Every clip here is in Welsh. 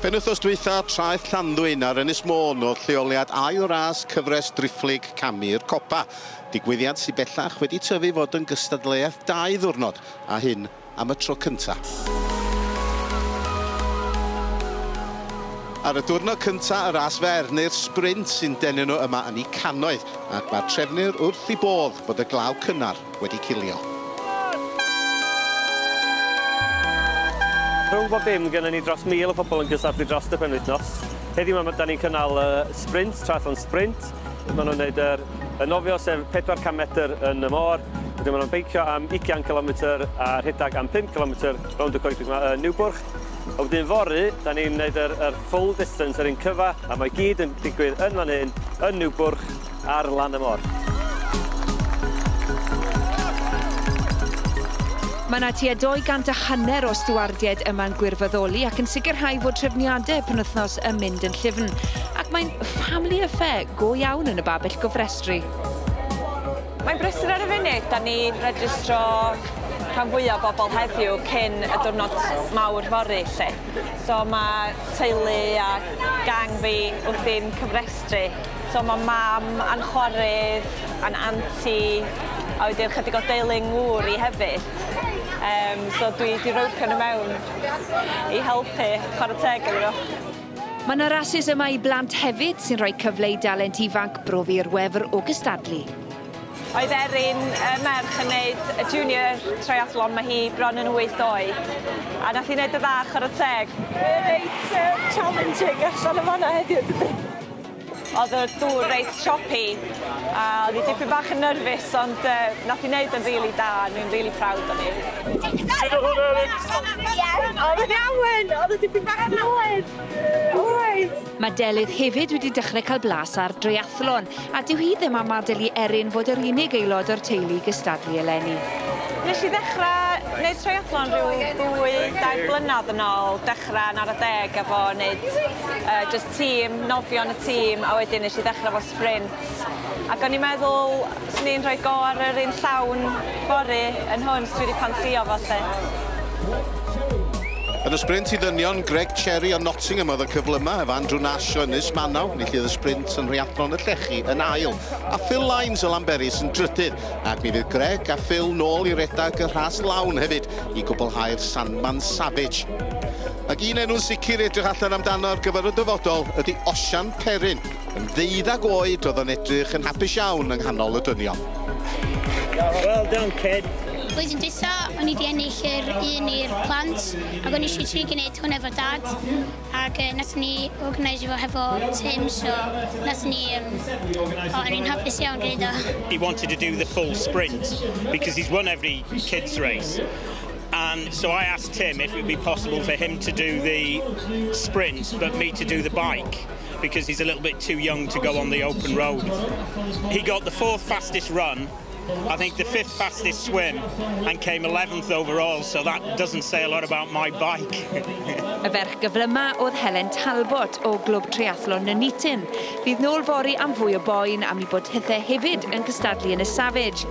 Penwythnos dwytha Treiathlon ar Ynys Môn oedd lleoliad ail ras cyfres drifflig camu'r copa. Digwyddiad sy'n bellach wedi tyfu fod yn gystadleuaeth 2 ddiwrnod, a hyn am y tro cyntaf. Ar y diwrnod cyntaf, y ras fer neu'r sprint sy'n denu nhw yma yn eu cannoedd, ac mae'r trefnir wrth i bodd bod y glaw cynnar wedi cilio. Rhwng bob dim, gynnon ni dros 1000 o pobl yn gystadlu dros y penwythnos. Heddiw yma, da ni'n cynnal sprint, Treiathlon sprint. Maen nhw'n gwneud y nofio, sef 400 metr yn y môr. Wedyn maen nhw'n beicio am 20 km a rhedag am 5 km rownd y coedwig yma yn Niwbwrch. A wedyn fory, da ni'n gwneud yr full distance, yr un cyfa, a mae gyd yn digwydd yn fan hyn, yn Niwbwrch, ar lan y môr. Mae yna tua 250 o stiwardiaid yma'n gwirfoddoli ac yn sicrhau fod trefniadau penwythnos yn mynd yn llyfn. Ac mae'n family affair go iawn yn y babell gofrestru. Mae'n brysur ar y funud. Da ni'n registro rhan fwyaf o bobl heddiw cyn y diwrnod mawr fory lle. So mae teulu a gang fi wrthi'n cyfrestru. So mae mam, a'n chwarydd, a'n aunty, a wedyn chydig o deulu ngŵr i hefyd. So dwi wedi ropio nhw mewn i helpu chwarae teg iddyn nhw. Mae yna rasis yma i blant hefyd sy'n rhoi cyfle i dalent ifanc brofi'r wefr o gystadlu. Oedd Erin merch yn gwneud y junior triathlon, mae hi bron yn 8 oed. A nath hi wneud y dda chwarae teg. Reit challenging allan y fanna heddiw, dydy. Oedd y dŵr reit siopi, a oedd hi dipyn bach yn nerfus, ond nath hi wneud yn rili da, a dwi'n rili proud o'n hi. Oedd yn iawn, oedd y dipyn bach yn oed. Mae Delydd hefyd wedi dechrau cael blas ar Treiathlon, a dyw hi ddim am adael i Erin fod yr unig aelod o'r teulu gystadlu eleni. Nes i ddechrau wneud Treiathlon rhyw 2 blynedd yn ôl, dechrau ar y 10 efo wneud just tîm, nofio yn y tîm, a wedyn nes i ddechrau efo sprint. Ac o'n i'n meddwl, swn i'n rhoi go ar yr un llawn fory yn hwn, dwi wedi ffansio fo lle. Yn y sprint i ddynion, Greg Cherry o Nottingham oedd y cyflyma efo Andrew Nash o Ynys Manaw, nillydd y sprint yn Rhiathlon y Llechi yn ail, a Phil Lines o Lamberis yn drydydd, ac mi fydd Greg a Phil nôl i redag y rhas lawn hefyd i gwblhau'r Sandman Savage. Ac un enw'n sicr edrych allan amdano ar gyfer y dyfodol ydy Osian Perrin. Yn 12 oed oedd o'n edrych yn hapus iawn yng nghanol y dynion. Well done, kid. Blwyddyn dwytha, o'n i wedi ennill yr un i'r plant, ac o'n i eisiau tri gwneud hwn efo dad, ac nath ni organisio fo hefo Tim, so nath ni, o'n i'n hapus iawn gwneud o. He wanted to do the full sprint, because he's won every kids race. And so I asked him if it would be possible for him to do the sprint, but me to do the bike, because he's a little bit too young to go on the open road. He got the 4th fastest run, I think the 5th fastest swim, and came 11th overall, so that doesn't say a lot about my bike. Y ferch gyflyma oedd Helen Talbot o Clwb Treiathlon y Nityn. Fydd nôl fori am fwy o boen am ei bod hithau hefyd yn cystadlu yn y Savage.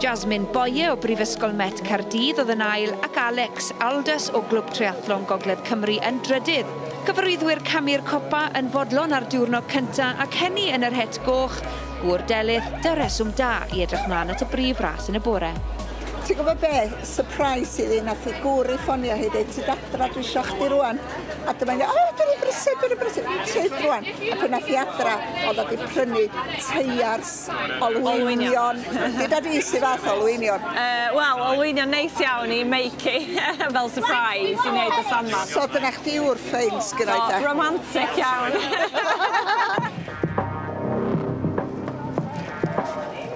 Jasmine Boye o Brifysgol Met Caerdydd oedd yn ail, ac Alex Aldous o Clwb Treiathlon Gogledd Cymru yn drydydd. Cyfarwyddwyr camu'r copa yn fodlon ar diwrnod cyntaf ac hynny yn yr het goch. Gŵr Delydd, dy reswm da i edrych mlaen at y brif ras yn y bore. Ti'n gwybod be? Surprise iddi, nath i gŵr i ffonio hi, dweud, ti'n adra, dwi isio chdi rwan. A dyma'n dweud, dwi'n brysur, ti'n rwan. Ac o'n nath i adra, oedd wedi prynu teiars, olwynion. Dyda di sy'n fath olwynion? Wel, olwynion neis iawn i meici fel surprise i wneud y Sandman. So dyna chdi yw'r ffeins gyda'i da? So, romantic iawn.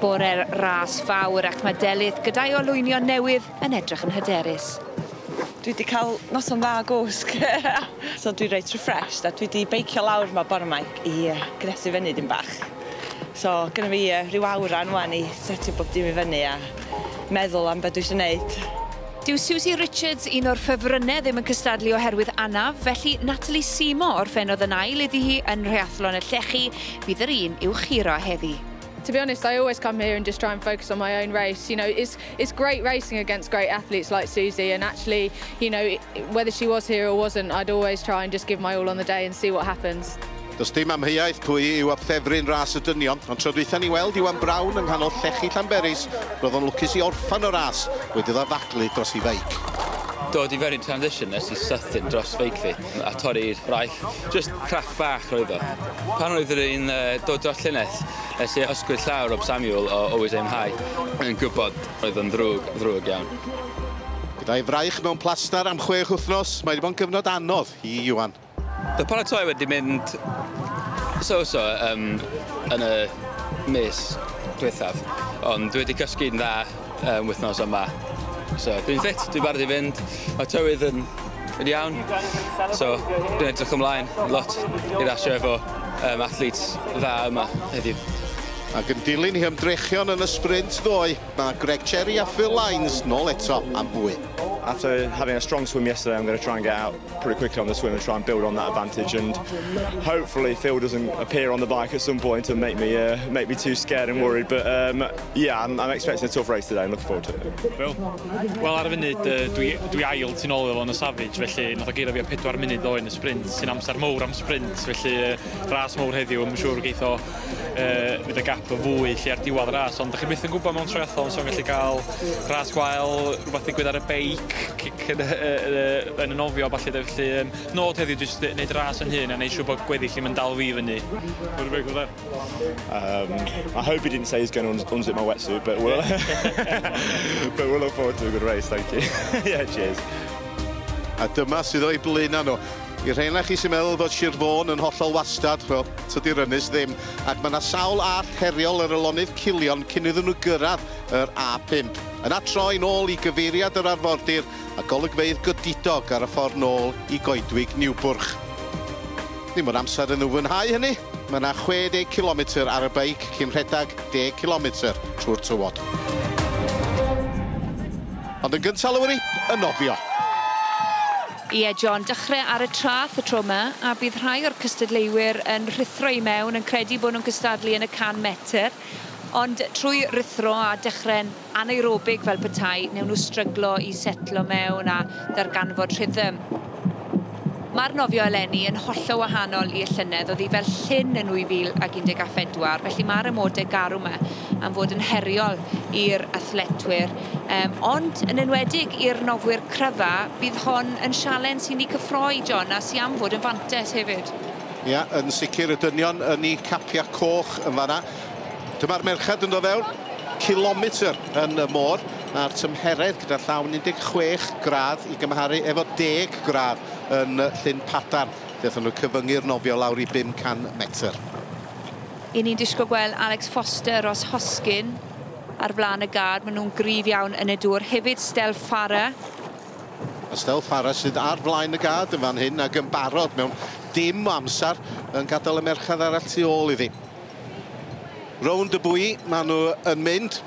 Bore'r ras fawr ac mae Delydd gyda'i olwynion newydd yn edrych yn hyderus. Dwi wedi cael noson dda gwsg, so dwi'n reit refreshed a dwi wedi beicio lawr yma bore yma i gnesu fyny dim bach. So gyda fi rhyw awran wan i setio bob dim i fyny a meddwl am beth dwi eisiau gwneud. Dyw Susie Richards un o'r ffefrynnau ddim yn cystadlu oherwydd anaf, felly Natalie Simo orffennodd yn ail iddi hi yn Rhiathlon y Llechi, fydd yr un i'w chiro heddi. To be honest, I always come here and just try and focus on my own race. You know, it's great racing against great athletes like Susie, and actually, you know, whether she was here or wasn't, I'd always try and just give my all on the day and see what happens. Does dim amheuaeth pwy yw abthefryn ras y dynion, ond tro dwytha ni weld Iwan Brown yng nghanol llechi Llanberis, roedd o'n lwcus I orffan y ras wedi ddafadlu dros I feic. Dod I fewn i'n transition nes I sythyn dros feic fi a torri'r braich. Just crack bach roedd o. Pan oedd rwy'n dod dros llynedd, nes I ysgwyd llawr o Samuel o Always Aim High yn gwybod roedd o'n ddrwg iawn. Gyda'i fraich mewn plastar am 6 wythnos, mae wedi bod yn gyfnod anodd I Iwan. Y paratoi wedi mynd so-so yn y mis diwethaf, ond dwi wedi cysgu'n dda wythnos yma. So, dwi'n ffit, dwi'n barod I fynd, mae tywydd yn iawn, so dwi'n edrych ymlaen lot I rasio efo athletes dda yma heddiw. Ac yn dilyn I ymdrechion yn y sprint ddoe, mae Greg Cherry a Phil Lines nôl eto am fwy. After having a strong swim yesterday, I'm going to try and get out pretty quickly on the swim and try and build on that advantage, and hopefully Phil doesn't appear on the bike at some point and make me too scared and worried. But yeah, I'm expecting a tough race today. I'm looking forward to it. Phil? Wel, ar y funud, dwi ail tu nôl efo yn y Savage, felly nath o geiro fi 4 munud ddoe yn y sprint, sy'n amser mowr am sprint, felly ras mowr heddiw, yn siŵr geith o fydd y gap o fwy lle ar diwedd y ras, ond ydych chi'n byth yn gwybod mewn triathlon, so yn gallu cael ras gwael, rhywbeth digwydd ar y beic, yn y nofio, felly nod heddiw jyst wneud ras yn hyn a wneud siŵr bod gweddill yn dal fi fyny. I hope he didn't say he's going to unzip my wetsuit, but we'll look forward to a good race, thank you. Yeah, cheers. A dyma sydd o'i blaena nhw. I rheina chi sy'n meddwl bod Sir Fôn yn hollol wastad, wel, tydi'r ynys ddim, ac mae yna sawl art heriol yr Olonydd Cilion cyn iddyn nhw gyrraedd yr A5. Yna troi nôl I gyfeiriad yr arfordir a golygfeydd gydidog ar y ffordd nôl I goedwig Niwbwrch. Ddim ond amser yn fwynhau hynny, mae yna 60 km ar y beic cyn rhedag 10 km trwy'r Tywod. Ond yn gyntaf Lowry, y nofio. Ie, John, dechrau ar y trath y tro yma, a bydd rhai o'r cystadleuwyr yn rithro I mewn yn credu bod nhw'n cystadlu yn y 100 metr, ond trwy rithro a dechrau'n anaerobig fel petai, newn nhw stryglo I setlo mewn a darganfod rhythm. Mae'r nofio eleni yn hollol wahanol I y llynedd, oedd hi fel llyn yn 2014, felly mae'r ymodau garw yma am fod yn heriol i'r athletwyr, ond yn enwedig i'r nofwyr cryfa, bydd hon yn sialen sy'n I cyffroi, John, a sy'n am fod yn fantes hefyd. Ia, yn sicr y dynion yn I capiau coch yn fanna. Dyma'r merched yn dod fewn, kilometr yn y môr, a'r tymheredd gyda llawn 16 gradd I gymharu efo 10 gradd yn llyn Padarn. Daethon nhw cyfyngu'r nofio lawr I 500 metr. I ni'n disgo gweld Alex Foster os Hosgyn ar flaen y gard. Maen nhw'n gryf iawn yn y dŵr. Hefyd Stel Farah. Stel Farah sydd ar flaen y gard yn fan hyn ac yn barod mewn dim amser yn gadael y merched arall tu ôl iddi. Rownd y bwy, maen nhw yn mynd.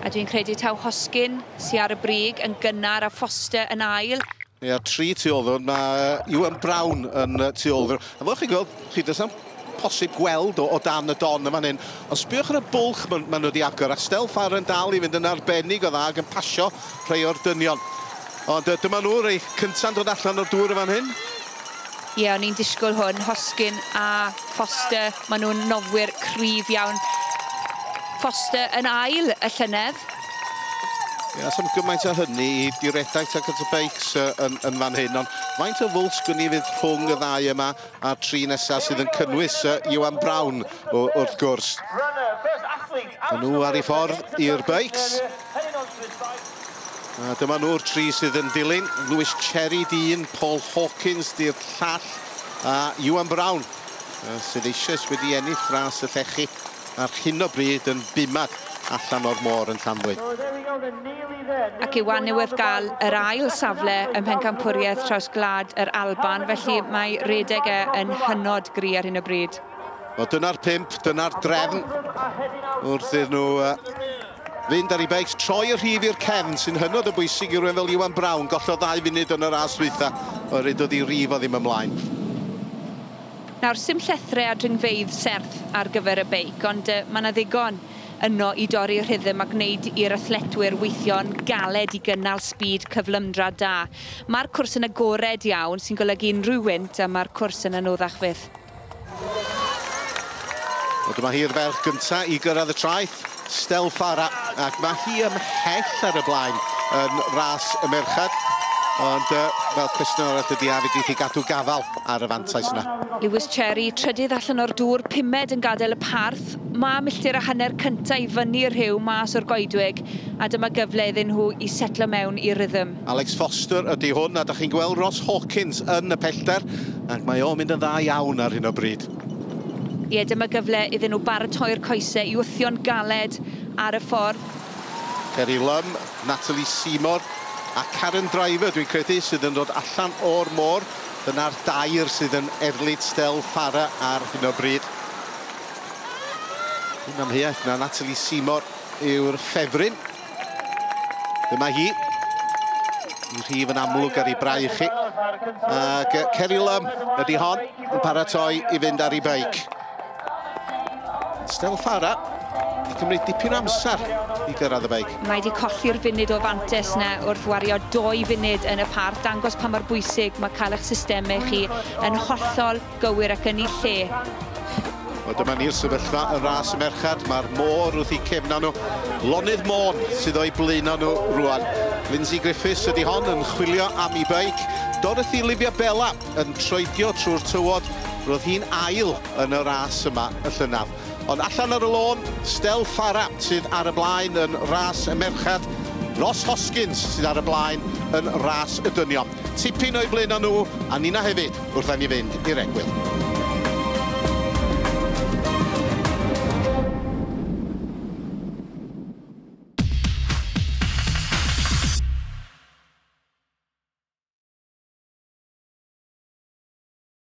A dwi'n credu taw Hosgyn sy'n ar y brig yn gynnar a Foster yn ail. Ia, 3 tu ôl nhw. Mae Iwan Brown yn tu ôl nhw. A fel chi'n gweld, chi dys am posib gweld o dan y don yma hyn. Ond sbiwch ar y bwlch maen nhw wedi agor. A Stel Farah yn dal I fynd yn arbennig o dda ac yn pasio rhai o'r dynion. Ond dyma nhw rei cynta'n dod allan o'r dŵr yma hyn. Ie, o'n i'n disgwyl hwn. Hosgyn a Foster, maen nhw'n nofwyr cryf iawn. Foster yn ail y llynedd. Ia, sam gymaint o hynny I diredaeth ac at y beics yn fan hyn, ond faint o fwls gwni fydd rhwng y ddau yma a'r 3 nesaf sydd yn cynnwys Iwan Brown wrth gwrs. A nhw ar ei ffordd i'r beics. A dyma nhw'r 3 sydd yn dilyn. Lewis Cherry dyn, Paul Hawkins di'r llall, a Iwan Brown sydd eisoes wedi ennill ras y llechi ar hyn o bryd yn 5 allan o'r môr yn Llanfwyd. Ac Iwan newydd gael yr ail safle ym mhencampwriaeth traws glad yr Alban, felly mae redeg yn hynod gry ar hyn o bryd. Wel, dyna'r 5, dyna'r drefn wrth iddyn nhw fynd ar ei beics, troi y rhif i'r cefn sy'n hynod o bwysig I rywun fel Iwan Brown, gollodd 2 funud yn y ras dwytha, o rhaid oedd I rif o ddim ymlaen. Nawr, sim llethre a dringfeidd serth ar gyfer y beic, ond mae yna ddigon yno i dorri rhythm a gwneud i'r athletwyr weithio'n galed i gynnal speed cyflymdra da. Mae'r cwrs yn agored iawn sy'n golygu unrhyw wynt a mae'r cwrs yn anoddach fydd. Dyma hi'r ferch gyntaf i gyrraedd y traeth, Stel Farah, ac mae hi ymhell ar y blaen yn ras y merched. Ond fel cwestiwn ydy a fyddi i gadw gafal ar y fantais yna. Lewis Cherry, trydydd allan o'r dŵr, 5 yn gadael y parth. Mae milltir a hanner cyntaf i fyny'r rhyw mas o'r goedwig, a dyma gyfle iddyn nhw i setlo mewn i rhythm. Alex Foster ydy hwn, a da chi'n gweld Ross Hawkins yn y pellter, ac mae o'n mynd yn dda iawn ar hyn o bryd. Ie, dyma gyfle iddyn nhw baratoi'r coesau i wthio'n galed ar y ffordd. Ceri Lym, Natalie Seymour a Karen Driver, dwi'n credu, sydd yn dod allan o'r môr. Dyna'r dair sydd yn erlyd Stel Farah ar hyn o bryd. Dwi'n amheuaeth na Natalie Seymour yw'r ffefryn. Dyma hi. Yw'r rhif yn amlwg ar ei brau chi. Ac Ceri Lym ydy hon yn paratoi i fynd ar ei beic. Stel Farah i cymryd dipyn amser i gyrraedd y beic. Mae wedi colli'r funud o fantes yna wrth wario 2 funud yn y parth, dangos pa mor bwysig mae cael eich systemau chi yn hollol gywir ac yn ei lle. Dyma ni'r sefyllfa y ras y merched. Mae'r môr wrth i cefna nhw. Lonydd Môn sydd o'i blaeno nhw rwan. Lindsay Griffiths ydy hon yn chwilio am ei beic. Dorothy Livia Bella yn troedio trwy'r tywod. Roedd hi'n ail yn y ras yma y llynaf. Ond allan ar y lôn, Stel Farah sydd ar y blaen yn ras y merched. Ross Hoskins sydd ar y blaen yn ras y dynion. Tipyn o'i blaen nhw, a nina hefyd wrth i ni fynd i'r egwyl.